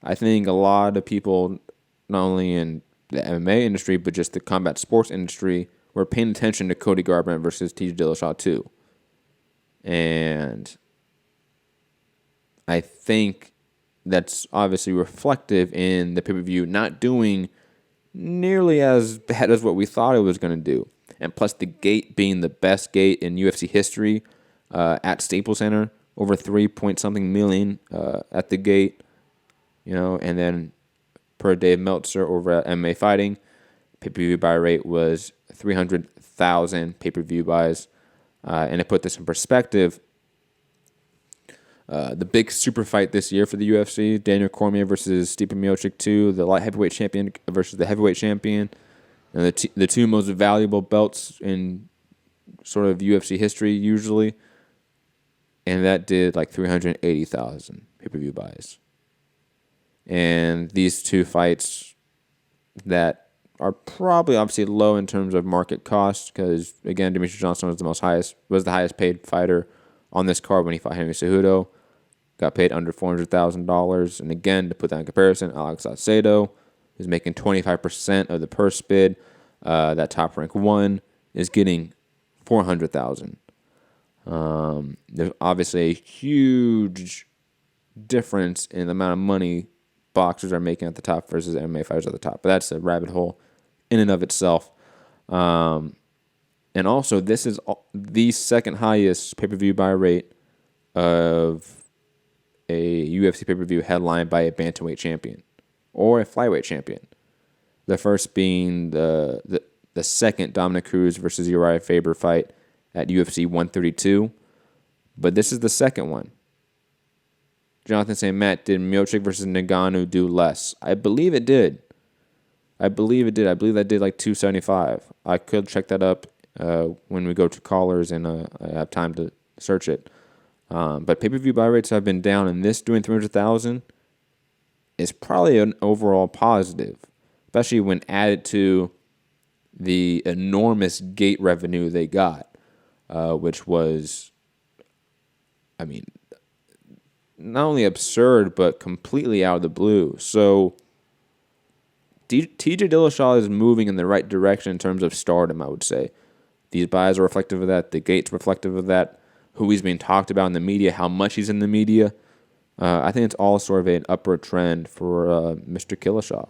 I think a lot of people, not only in the MMA industry, but just the combat sports industry, were paying attention to Cody Garbrandt versus TJ Dillashaw too. And I think that's obviously reflective in the pay-per-view not doing nearly as bad as what we thought it was going to do. And plus the gate being the best gate in UFC history at Staples Center, over 3 point something million at the gate, and then per Dave Meltzer over at MMA Fighting, pay-per-view buy rate was 300,000 pay-per-view buys. And to put this in perspective, the big super fight this year for the UFC, Daniel Cormier versus Stipe Miocic 2, the light heavyweight champion versus the heavyweight champion, and the two most valuable belts in sort of UFC history usually, and that did like 380,000 pay-per-view buys. And these two fights that are probably obviously low in terms of market cost because, again, Demetrius Johnson was the highest paid fighter on this card when he fought Henry Cejudo. Got paid under $400,000. And again, to put that in comparison, Alex Salcedo is making 25% of the purse bid. That top rank one is getting $400,000. There's obviously a huge difference in the amount of money boxers are making at the top versus MMA fighters at the top. But that's a rabbit hole in and of itself. And also, this is the second highest pay-per-view buy rate of a UFC pay-per-view headlined by a bantamweight champion or a flyweight champion. The first being the second Dominic Cruz versus Uriah Faber fight at UFC 132. But this is the second one. Jonathan St. Matt, did Miocic versus Ngannou do less? I believe it did. I believe that did like 275. I could check that up when we go to callers and I have time to search it. But pay-per-view buy rates have been down, and this doing 300,000 is probably an overall positive, especially when added to the enormous gate revenue they got, which was, not only absurd, but completely out of the blue. So TJ Dillashaw is moving in the right direction in terms of stardom, I would say. These buys are reflective of that. The gate's reflective of that. Who he's being talked about in the media, how much he's in the media. I think it's all sort of an upward trend for Mr. Dillashaw.